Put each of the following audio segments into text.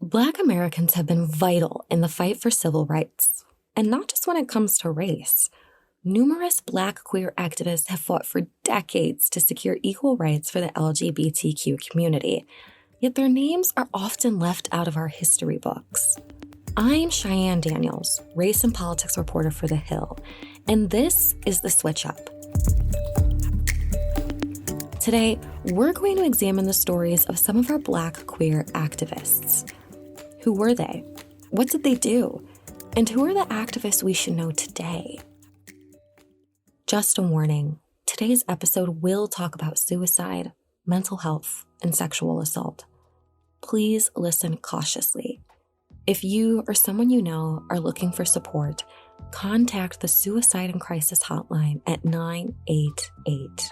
Black Americans have been vital in the fight for civil rights, and not just when it comes to race. Numerous Black queer activists have fought for decades to secure equal rights for the LGBTQ community, yet their names are often left out of our history books. I'm Cheyenne Daniels, race and politics reporter for The Hill, and this is The Switch Up. Today, we're going to examine the stories of some of our Black queer activists. Who were they? What did they do? And who are the activists we should know today? Just a warning, today's episode will talk about suicide, mental health, and sexual assault. Please listen cautiously. If you or someone you know are looking for support, contact the Suicide and Crisis Hotline at 988.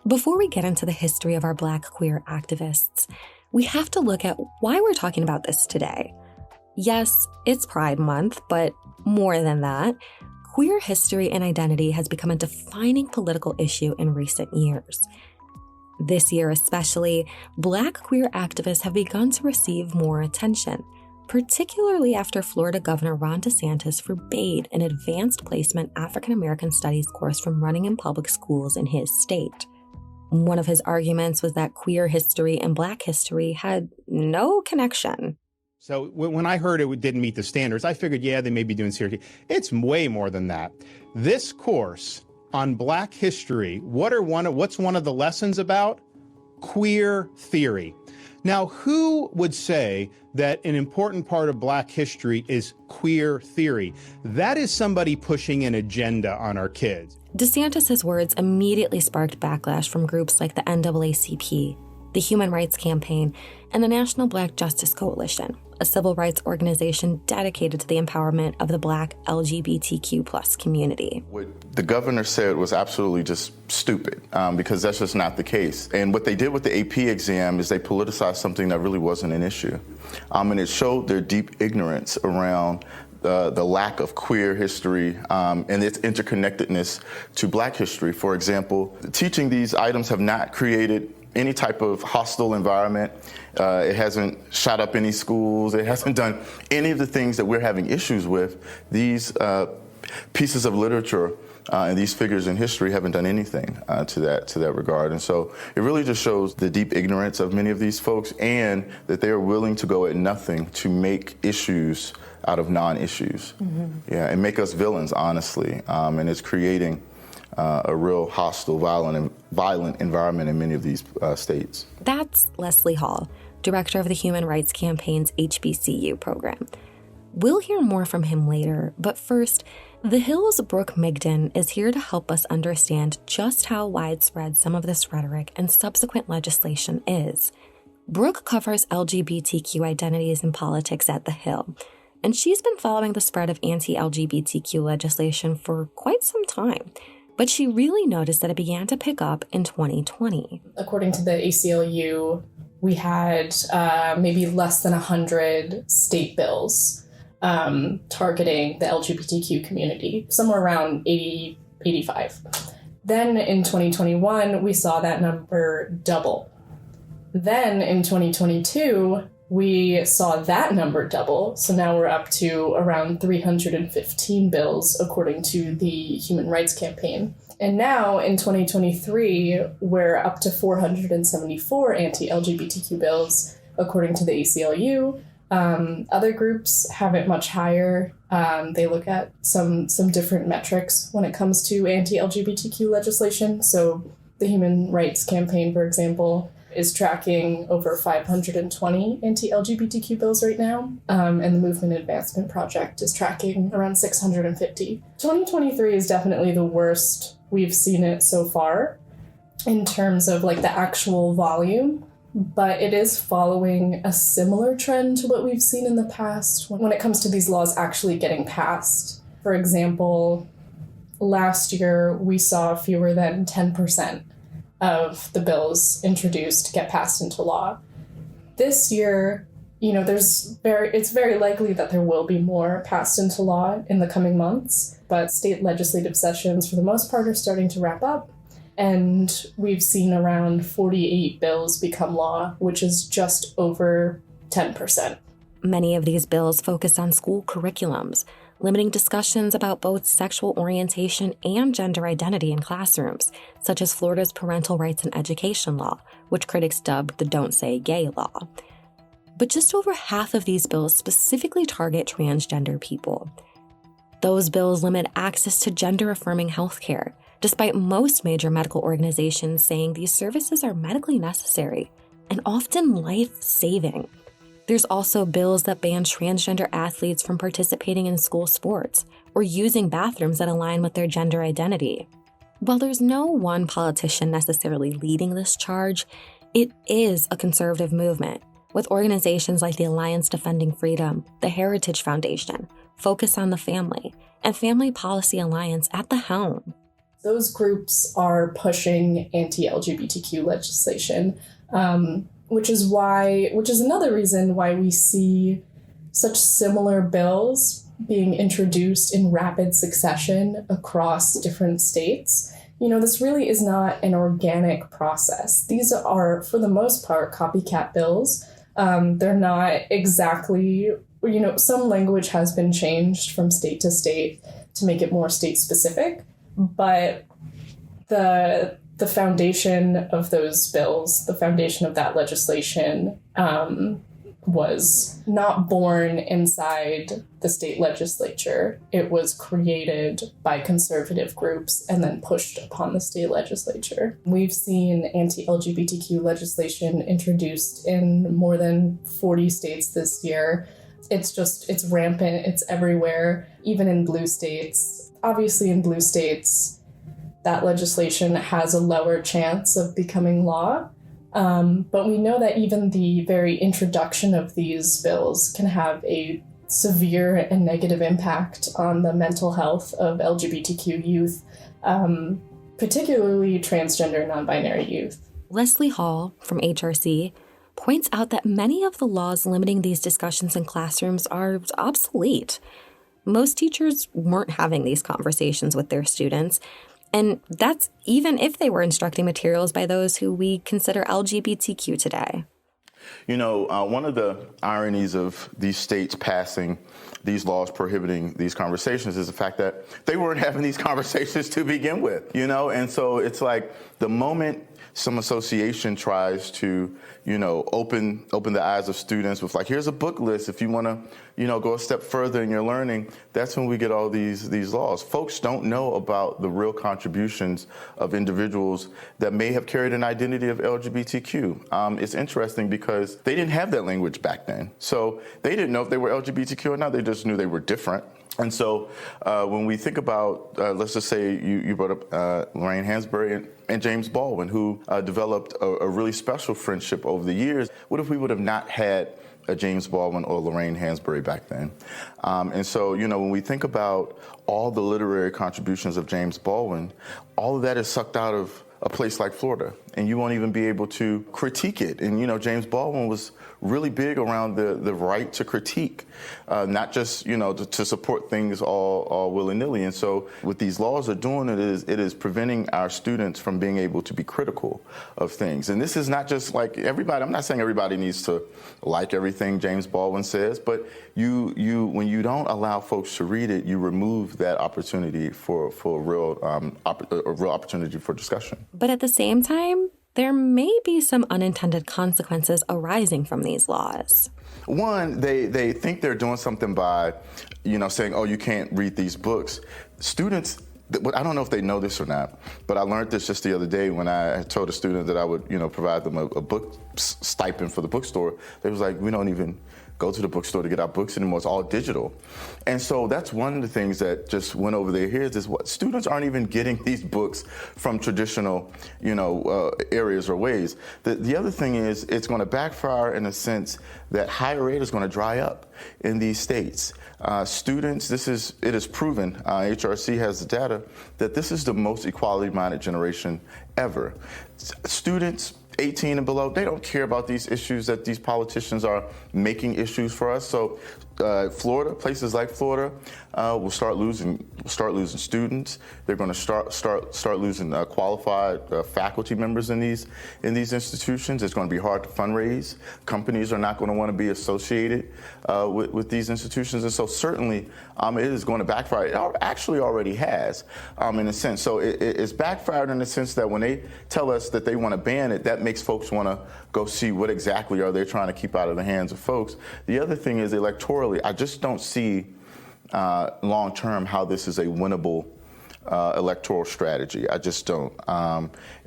Before we get into the history of our Black queer activists, we have to look at why we're talking about this today. Yes, it's Pride Month, but more than that, queer history and identity has become a defining political issue in recent years. This year especially, Black queer activists have begun to receive more attention, particularly after Florida Governor Ron DeSantis forbade an advanced placement African American studies course from running in public schools in his state. One of his arguments was that queer history and Black history had no connection. So when I heard it didn't meet the standards, I figured, yeah, they may be doing serious. It's way more than that. This course on Black history, what's one of the lessons about? Queer theory. Now, who would say that an important part of Black history is queer theory? That is somebody pushing an agenda on our kids. DeSantis' words immediately sparked backlash from groups like the NAACP, the Human Rights Campaign, and the National Black Justice Coalition, a civil rights organization dedicated to the empowerment of the Black LGBTQ+ community. What the governor said was absolutely just stupid, because that's just not the case. And what they did with the AP exam is they politicized something that really wasn't an issue. And it showed their deep ignorance around the lack of queer history and its interconnectedness to Black history. For example, teaching these items have not created any type of hostile environment. It hasn't shot up any schools. It hasn't done any of the things that we're having issues with. These pieces of literature and these figures in history haven't done anything to that regard. And so it really just shows the deep ignorance of many of these folks, and that they are willing to go at nothing to make issues out of non-issues. Mm-hmm. Yeah, and make us villains, honestly. And it's creating a real hostile, violent environment in many of these states. That's Leslie Hall, director of the Human Rights Campaign's HBCU program. We'll hear more from him later, but first, The Hill's Brooke Migdon is here to help us understand just how widespread some of this rhetoric and subsequent legislation is. Brooke covers LGBTQ identities and politics at The Hill, and she's been following the spread of anti-LGBTQ legislation for quite some time. But she really noticed that it began to pick up in 2020. According to the ACLU, we had maybe less than 100 state bills targeting the LGBTQ community, somewhere around 80, 85. Then in 2021, we saw that number double. Then in 2022, we saw that number double, so now we're up to around 315 bills, according to the Human Rights Campaign. And now, in 2023, we're up to 474 anti-LGBTQ bills, according to the ACLU. Other groups have it much higher. They look at some different metrics when it comes to anti-LGBTQ legislation. So the Human Rights Campaign, for example, is tracking over 520 anti-LGBTQ bills right now, and the Movement Advancement Project is tracking around 650. 2023 is definitely the worst we've seen it so far in terms of like the actual volume, but it is following a similar trend to what we've seen in the past when it comes to these laws actually getting passed. For example, last year we saw fewer than 10% of the bills introduced get passed into law. This year, it's very likely that there will be more passed into law in the coming months, but state legislative sessions, for the most part, are starting to wrap up. And we've seen around 48 bills become law, which is just over 10%. Many of these bills focus on school curriculums, limiting discussions about both sexual orientation and gender identity in classrooms, such as Florida's parental rights and education law, which critics dubbed the Don't Say Gay law. But just over half of these bills specifically target transgender people. Those bills limit access to gender-affirming healthcare, despite most major medical organizations saying these services are medically necessary and often life-saving. There's also bills that ban transgender athletes from participating in school sports or using bathrooms that align with their gender identity. While there's no one politician necessarily leading this charge, it is a conservative movement, with organizations like the Alliance Defending Freedom, the Heritage Foundation, Focus on the Family, and Family Policy Alliance at the helm. Those groups are pushing anti-LGBTQ legislation, which is another reason why we see such similar bills being introduced in rapid succession across different states. This really is not an organic process. These are, for the most part, copycat bills. They're not exactly, some language has been changed from state to state to make it more state specific, but the foundation of those bills, the foundation of that legislation, was not born inside the state legislature. It was created by conservative groups and then pushed upon the state legislature. We've seen anti-LGBTQ legislation introduced in more than 40 states this year. It's rampant, it's everywhere, even in blue states. Obviously in blue states, that legislation has a lower chance of becoming law. But we know that even the very introduction of these bills can have a severe and negative impact on the mental health of LGBTQ youth, particularly transgender non-binary youth. Leslie Hall from HRC points out that many of the laws limiting these discussions in classrooms are obsolete. Most teachers weren't having these conversations with their students, and that's even if they were instructing materials by those who we consider LGBTQ today. One of the ironies of these states passing these laws prohibiting these conversations is the fact that they weren't having these conversations to begin with, and so it's like the moment some association tries to, open the eyes of students with here's a book list if you want to, go a step further in your learning, that's when we get all these laws. Folks don't know about the real contributions of individuals that may have carried an identity of LGBTQ. It's interesting because they didn't have that language back then. So they didn't know if they were LGBTQ or not. They just knew they were different. And so when we think about, let's just say you brought up Lorraine Hansberry and James Baldwin, who developed a really special friendship over the years. What if we would have not had a James Baldwin or Lorraine Hansberry back then? And so, when we think about all the literary contributions of James Baldwin, all of that is sucked out of a place like Florida, and you won't even be able to critique it. And, James Baldwin was really big around the right to critique, not just, to support things all willy-nilly. And so what these laws are doing, it is preventing our students from being able to be critical of things. And this is not just like everybody, I'm not saying everybody needs to like everything James Baldwin says, but when you don't allow folks to read it, you remove that opportunity for a real opportunity for discussion. But at the same time, there may be some unintended consequences arising from these laws. One, they think they're doing something by, saying, oh, you can't read these books. Students, I don't know if they know this or not, but I learned this just the other day when I told a student that I would, provide them a book stipend for the bookstore. They was like, we don't even go to the bookstore to get our books anymore. It's all digital. And so that's one of the things that just went over their heads is what students aren't even getting these books from traditional, areas or ways. The other thing is it's going to backfire in a sense that higher ed is going to dry up in these states. Students, it is proven, HRC has the data, that this is the most equality-minded generation ever. Students 18 and below, they don't care about these issues that these politicians are making issues for us. So Florida, places like Florida, will start losing students. They're going to start losing qualified faculty members in these institutions. It's going to be hard to fundraise. Companies are not going to want to be associated with these institutions, and so certainly it is going to backfire. It actually already has, in a sense. So it's backfired in the sense that when they tell us that they want to ban it, that makes folks want to go see what exactly are they trying to keep out of the hands of folks. The other thing is electorally, I just don't see long term how this is a winnable electoral strategy. I just don't,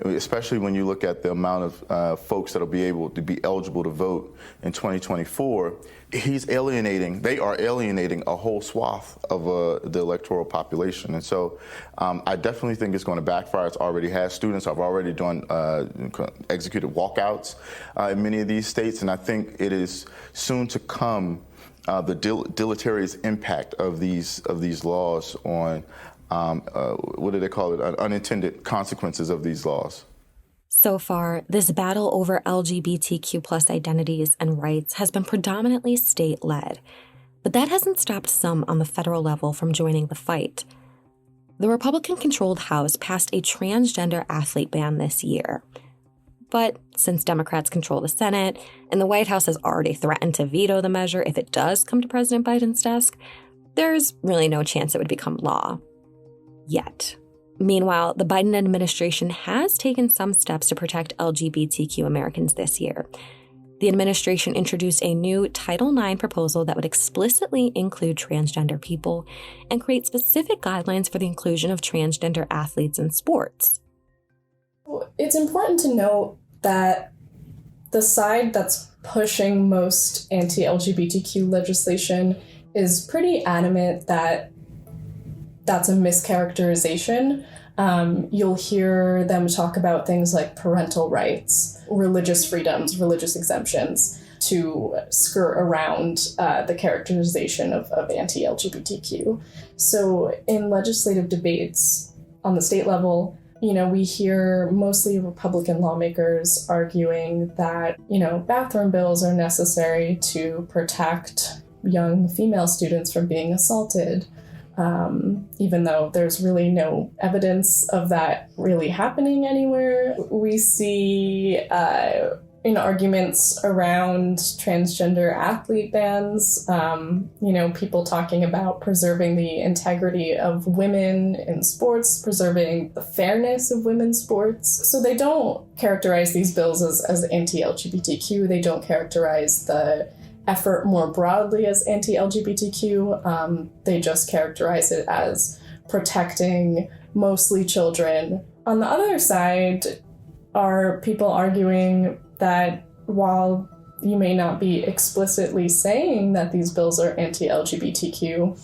especially when you look at the amount of folks that will be able to be eligible to vote in 2024. They are alienating a whole swath of the electoral population. And so I definitely think it's going to backfire. It's already has. Students have already executed walkouts in many of these states. And I think it is soon to come the deleterious impact of these laws on what do they call it? Unintended consequences of these laws. So far, this battle over LGBTQ plus identities and rights has been predominantly state-led, but that hasn't stopped some on the federal level from joining the fight. The Republican-controlled House passed a transgender athlete ban this year. But since Democrats control the Senate, and the White House has already threatened to veto the measure if it does come to President Biden's desk, there's really no chance it would become law. Yet. Meanwhile, the Biden administration has taken some steps to protect LGBTQ Americans this year. The administration introduced a new Title IX proposal that would explicitly include transgender people and create specific guidelines for the inclusion of transgender athletes in sports. It's important to note that the side that's pushing most anti-LGBTQ legislation is pretty adamant that that's a mischaracterization. You'll hear them talk about things like parental rights, religious freedoms, religious exemptions to skirt around the characterization of anti-LGBTQ. So in legislative debates on the state level, we hear mostly Republican lawmakers arguing that, bathroom bills are necessary to protect young female students from being assaulted. Even though there's really no evidence of that really happening anywhere. We see in arguments around transgender athlete bans, people talking about preserving the integrity of women in sports, preserving the fairness of women's sports. So they don't characterize these bills as anti-LGBTQ. They don't characterize the effort more broadly as anti-LGBTQ. They just characterize it as protecting mostly children. On the other side are people arguing that while you may not be explicitly saying that these bills are anti-LGBTQ,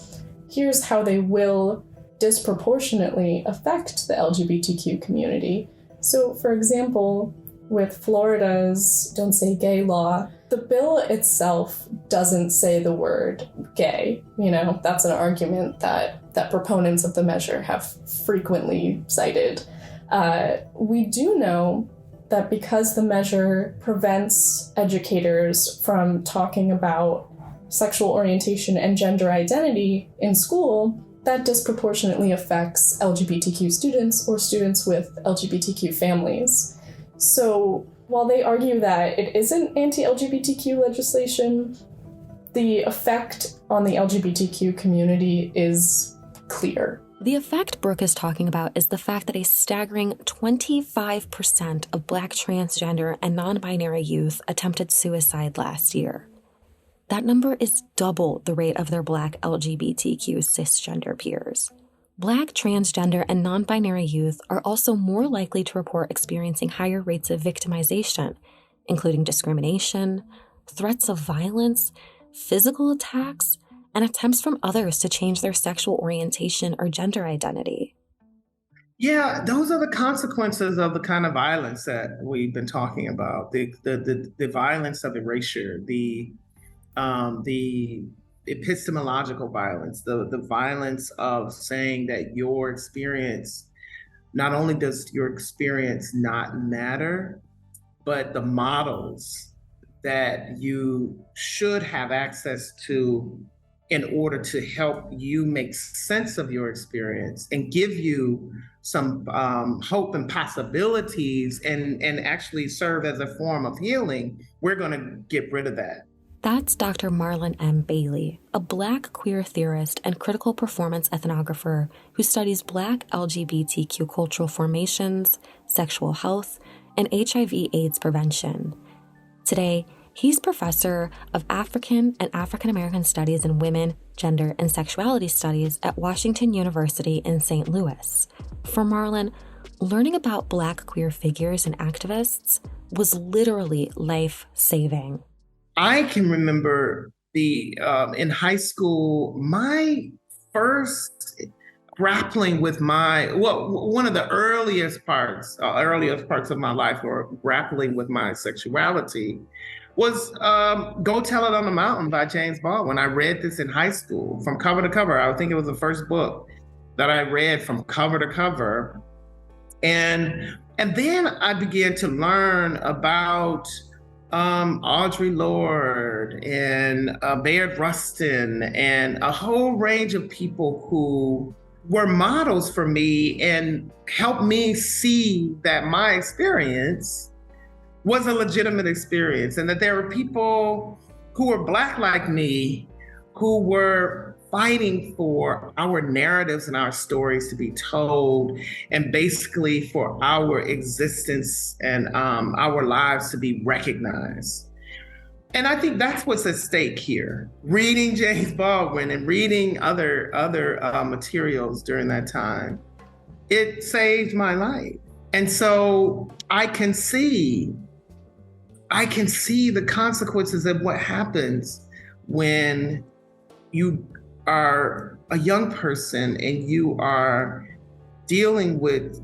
here's how they will disproportionately affect the LGBTQ community. So, for example, with Florida's Don't Say Gay law, the bill itself doesn't say the word gay. That's an argument that proponents of the measure have frequently cited. We do know that because the measure prevents educators from talking about sexual orientation and gender identity in school, that disproportionately affects LGBTQ students or students with LGBTQ families. So while they argue that it isn't anti-LGBTQ legislation, the effect on the LGBTQ community is clear. The effect Brooke is talking about is the fact that a staggering 25% of Black transgender and non-binary youth attempted suicide last year. That number is double the rate of their Black LGBTQ cisgender peers. Black transgender and non-binary youth are also more likely to report experiencing higher rates of victimization, including discrimination, threats of violence, physical attacks, and attempts from others to change their sexual orientation or gender identity. Yeah, those are the consequences of the kind of violence that we've been talking about. The violence of erasure, the epistemological violence, the violence of saying that your experience, not only does your experience not matter, but the models that you should have access to in order to help you make sense of your experience and give you some hope and possibilities and actually serve as a form of healing, we're going to get rid of that. That's Dr. Marlon M. Bailey, a Black queer theorist and critical performance ethnographer who studies Black LGBTQ cultural formations, sexual health, and HIV/AIDS prevention. Today, he's professor of African and African American Studies in Women, Gender, and Sexuality Studies at Washington University in St. Louis. For Marlon, learning about Black queer figures and activists was literally life-saving. I can remember in high school, my first grappling with one of the earliest parts of my life, or grappling with my sexuality, was Go Tell It on the Mountain by James Baldwin. I read this in high school from cover to cover. I think it was the first book that I read from cover to cover. And then I began to learn about Audre Lorde and Bayard Rustin and a whole range of people who were models for me and helped me see that my experience was a legitimate experience, and that there were people who were Black like me who were fighting for our narratives and our stories to be told, and basically for our existence and our lives to be recognized. And I think that's what's at stake here. Reading James Baldwin and reading other materials during that time, it saved my life. And so I can see the consequences of what happens when you are a young person and you are dealing with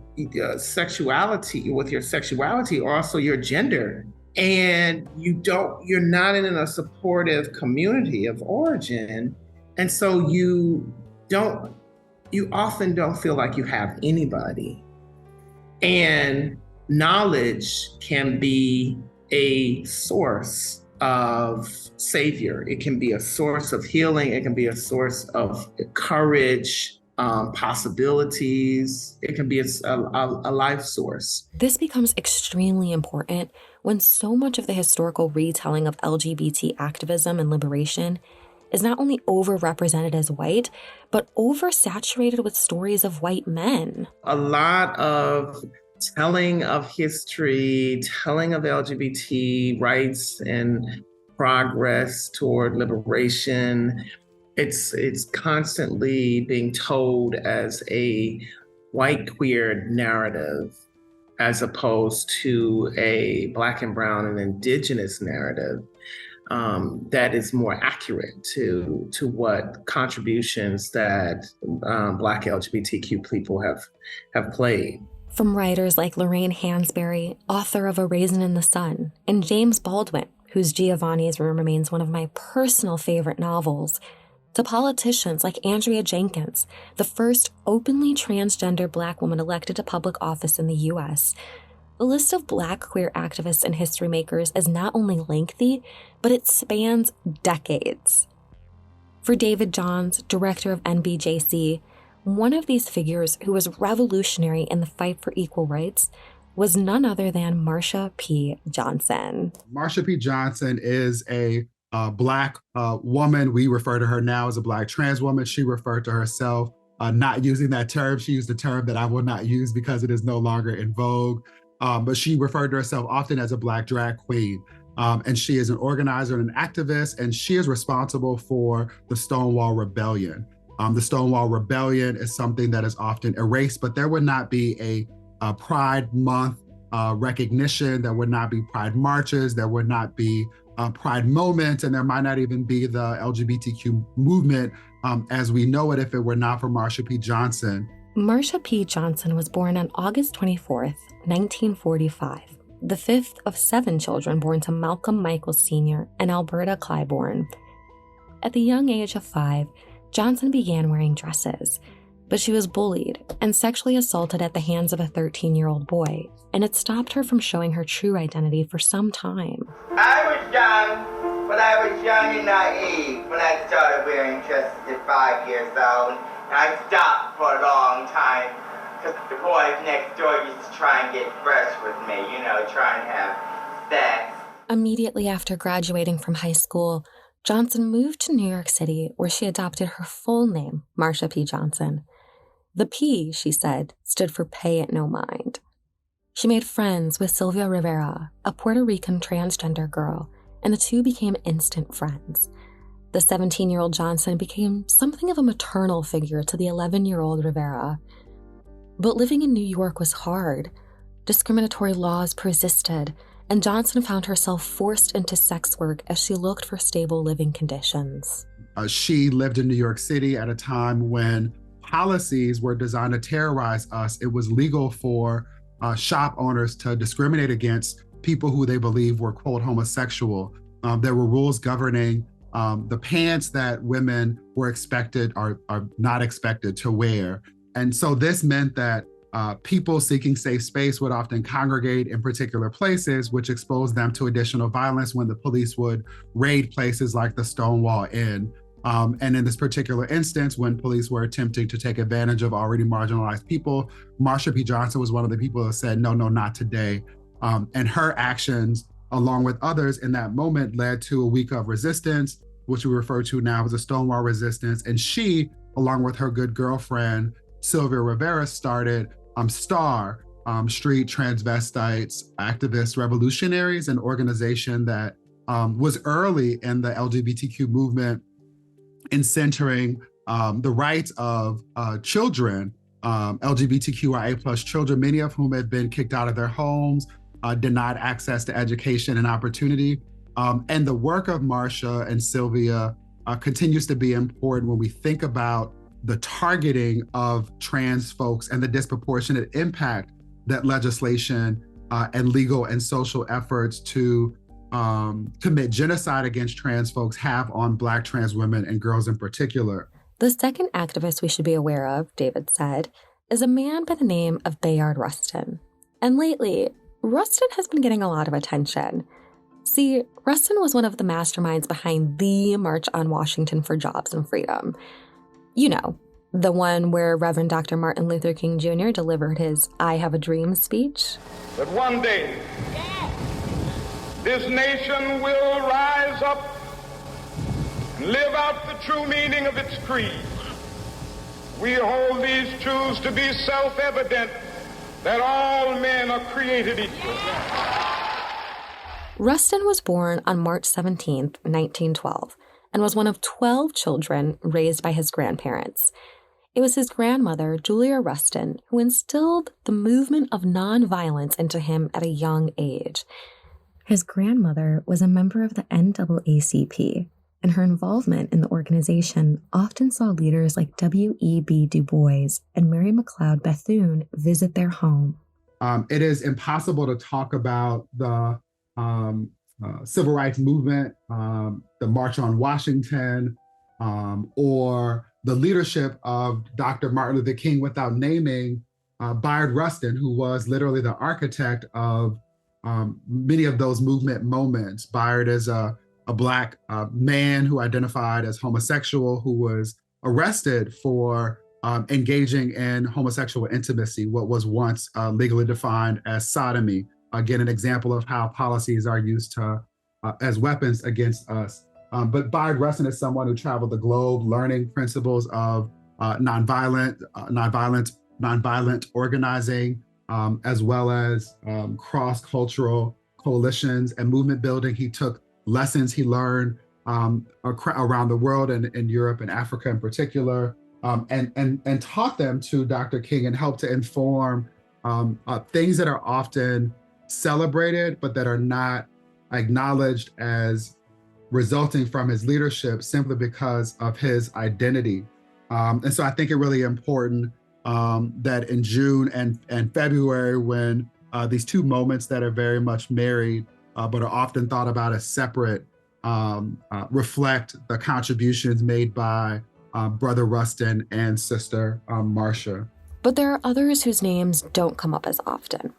sexuality, with your sexuality, or also your gender, and you're not in a supportive community of origin, and so you often don't feel like you have anybody. And knowledge can be a source of savior. It can be a source of healing. It can be a source of courage, possibilities. It can be a life source. This becomes extremely important when so much of the historical retelling of LGBT activism and liberation is not only overrepresented as white, but oversaturated with stories of white men. A lot of telling of history, telling of LGBT rights and progress toward liberation, it's constantly being told as a white queer narrative, as opposed to a Black and brown and indigenous narrative that is more accurate to what contributions that Black LGBTQ people have played. From writers like Lorraine Hansberry, author of A Raisin in the Sun, and James Baldwin, whose Giovanni's Room remains one of my personal favorite novels, to politicians like Andrea Jenkins, the first openly transgender Black woman elected to public office in the U.S., the list of Black queer activists and history makers is not only lengthy, but it spans decades. For David Johns, director of NBJC, one of these figures who was revolutionary in the fight for equal rights was none other than Marsha P. Johnson. Marsha P. Johnson is a Black woman. We refer to her now as a Black trans woman. She referred to herself not using that term. She used a term that I will not use because it is no longer in vogue. But she referred to herself often as a Black drag queen. And she is an organizer and an activist, and she is responsible for the Stonewall Rebellion. The Stonewall Rebellion is something that is often erased, but there would not be a Pride Month recognition, there would not be Pride marches, there would not be Pride moments, and there might not even be the LGBTQ movement as we know it if it were not for Marsha P. Johnson. Marsha P. Johnson was born on August 24th, 1945, the fifth of 7 children born to Malcolm Michael Sr. and Alberta Clybourne. At the young age of 5, Johnson began wearing dresses, but she was bullied and sexually assaulted at the hands of a 13-year-old boy, and it stopped her from showing her true identity for some time. I was young, but But I was young and naive when I started wearing dresses at 5 years old. And I stopped for a long time because the boys next door used to try and get fresh with me, try and have sex. Immediately after graduating from high school, Johnson moved to New York City, where she adopted her full name, Marsha P. Johnson. The P, she said, stood for Pay It No Mind. She made friends with Sylvia Rivera, a Puerto Rican transgender girl, and the two became instant friends. The 17-year-old Johnson became something of a maternal figure to the 11-year-old Rivera. But living in New York was hard. Discriminatory laws persisted, and Johnson found herself forced into sex work as she looked for stable living conditions. She lived in New York City at a time when policies were designed to terrorize us. It was legal for shop owners to discriminate against people who they believe were, quote, homosexual. There were rules governing the pants that women were expected or are not expected to wear. And so this meant that people seeking safe space would often congregate in particular places, which exposed them to additional violence when the police would raid places like the Stonewall Inn. And in this particular instance, when police were attempting to take advantage of already marginalized people, Marsha P. Johnson was one of the people that said, no, not today. And her actions, along with others in that moment, led to a week of resistance, which we refer to now as a Stonewall resistance. And she, along with her good girlfriend, Sylvia Rivera, started STAR, Street Transvestites, Activist Revolutionaries, an organization that was early in the LGBTQ movement in centering the rights of children, LGBTQIA+ children, many of whom had been kicked out of their homes, denied access to education and opportunity. And the work of Marsha and Sylvia continues to be important when we think about the targeting of trans folks and the disproportionate impact that legislation and legal and social efforts to commit genocide against trans folks have on Black trans women and girls in particular. The second activist we should be aware of, David said, is a man by the name of Bayard Rustin. And lately, Rustin has been getting a lot of attention. See, Rustin was one of the masterminds behind the March on Washington for Jobs and Freedom. You know, the one where Reverend Dr. Martin Luther King Jr. delivered his I Have a Dream speech. That one day, this nation will rise up and live out the true meaning of its creed. We hold these truths to be self-evident, that all men are created equal. Rustin was born on March 17, 1912, and was one of 12 children raised by his grandparents. It was his grandmother, Julia Rustin, who instilled the movement of nonviolence into him at a young age. His grandmother was a member of the NAACP, and her involvement in the organization often saw leaders like W.E.B. Du Bois and Mary McLeod Bethune visit their home. It is impossible to talk about the civil rights movement, the March on Washington, or the leadership of Dr. Martin Luther King without naming Bayard Rustin, who was literally the architect of many of those movement moments. Bayard is a Black man who identified as homosexual, who was arrested for engaging in homosexual intimacy, what was once legally defined as sodomy. Again, an example of how policies are used to as weapons against us. But Bayard Rustin is someone who traveled the globe learning principles of nonviolent organizing, as well as cross-cultural coalitions and movement building. He took lessons he learned around the world and in Europe and Africa in particular, and taught them to Dr. King and helped to inform things that are often celebrated, but that are not acknowledged as resulting from his leadership simply because of his identity. And so I think it's really important that in June and February, when these two moments that are very much married, but are often thought about as separate, reflect the contributions made by Brother Rustin and Sister Marsha. But there are others whose names don't come up as often.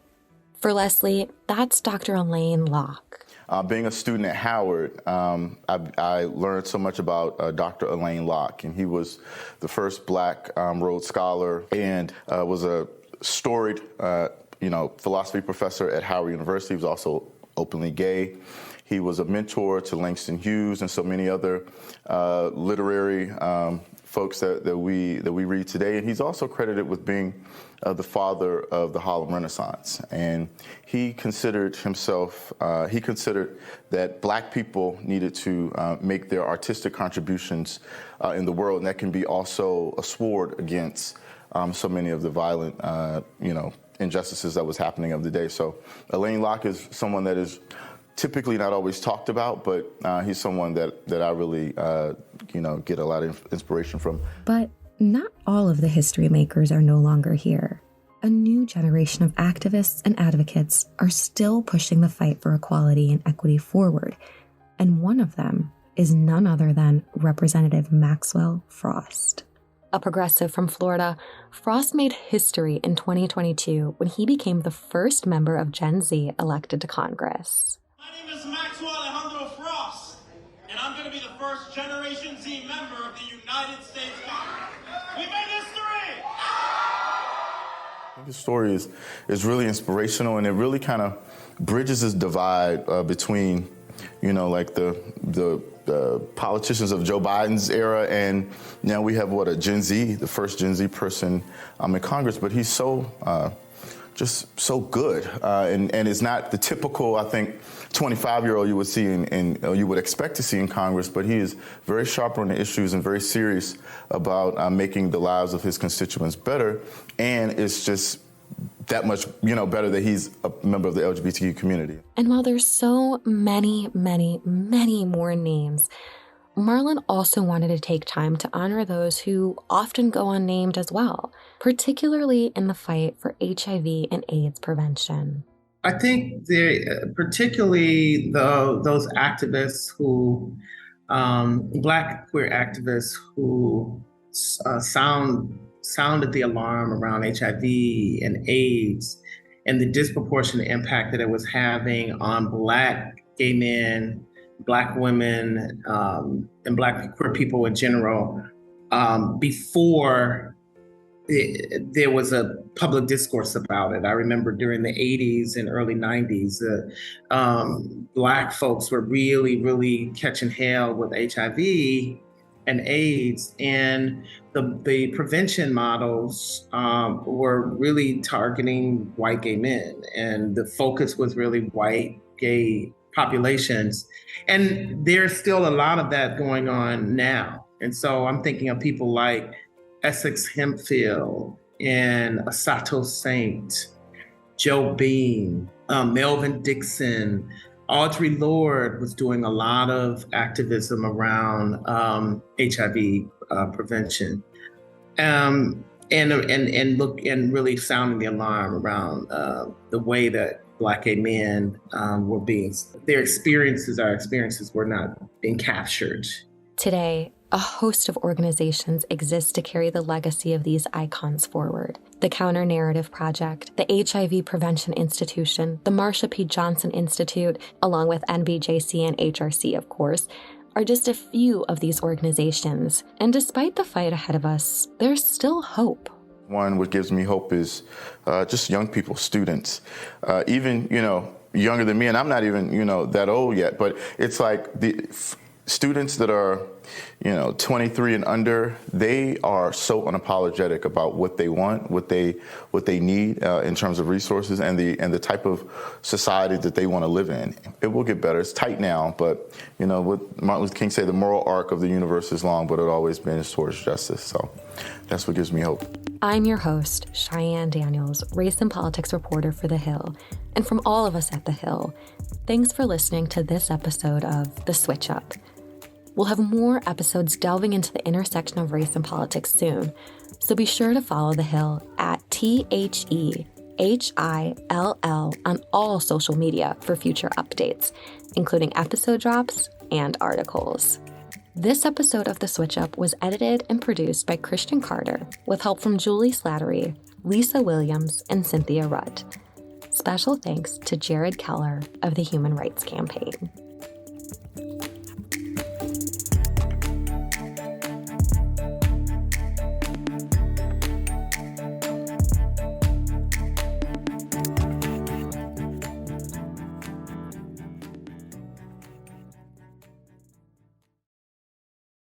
For Leslie, that's Dr. Elaine Locke. Being a student at Howard, I learned so much about Dr. Alain Locke, and he was the first Black Rhodes Scholar and was a storied, philosophy professor at Howard University. He was also openly gay. He was a mentor to Langston Hughes and so many other literary folks that we read today. And he's also credited with being the father of the Harlem Renaissance. And he considered that Black people needed to make their artistic contributions in the world, and that can be also a sword against so many of the violent, injustices that was happening of the day. So Alain Locke is someone that is typically not always talked about, but he's someone that I really, get a lot of inspiration from. But not all of the history makers are no longer here. A new generation of activists and advocates are still pushing the fight for equality and equity forward. And one of them is none other than Representative Maxwell Frost. A progressive from Florida, Frost made history in 2022 when he became the first member of Gen Z elected to Congress. My name is Maxwell Frost, and I'm going to be the first Generation Z member of the United States Congress. We made history! This story is really inspirational, and it really kind of bridges this divide between, the politicians of Joe Biden's era, and now we have a Gen Z, the first Gen Z person in Congress. But he's just so good, and it's not the typical, I think, 25-year-old you would see and you would expect to see in Congress, but he is very sharp on the issues and very serious about making the lives of his constituents better. And it's just that much, better that he's a member of the LGBTQ community. And while there's so many, many, many more names, Marlon also wanted to take time to honor those who often go unnamed as well, particularly in the fight for HIV and AIDS prevention. I think particularly those activists who, Black queer activists who sounded the alarm around HIV and AIDS and the disproportionate impact that it was having on Black gay men, Black women, and Black queer people in general, before there was a public discourse about it. I remember during the 80s and early 90s, Black folks were really, really catching hell with HIV and AIDS, and the prevention models were really targeting white gay men, and the focus was really white gay populations. And there's still a lot of that going on now. And so I'm thinking of people like Essex Hemphill and Asato Saint, Joe Bean, Melvin Dixon. Audre Lorde was doing a lot of activism around HIV prevention, and really sounding the alarm around the way that Black gay men were being, our experiences were not being captured. Today, a host of organizations exist to carry the legacy of these icons forward. The Counter Narrative Project, the HIV Prevention Institution, the Marsha P. Johnson Institute, along with NBJC and HRC, of course, are just a few of these organizations. And despite the fight ahead of us, there's still hope. What gives me hope is just young people, students, even, younger than me, and I'm not even, that old yet, but it's like the students that are, 23 and under, they are so unapologetic about what they want, what they need in terms of resources and the type of society that they want to live in. It will get better. It's tight now, but what Martin Luther King said, the moral arc of the universe is long, but it always bends towards justice. So that's what gives me hope. I'm your host, Cheyenne Daniels, race and politics reporter for The Hill. And from all of us at The Hill, thanks for listening to this episode of The Switch Up. We'll have more episodes delving into the intersection of race and politics soon, so be sure to follow The Hill at THEHILL on all social media for future updates, including episode drops and articles. This episode of The Switch Up was edited and produced by Christian Carter with help from Julie Slattery, Lisa Williams, and Cynthia Rutt. Special thanks to Jared Keller of the Human Rights Campaign.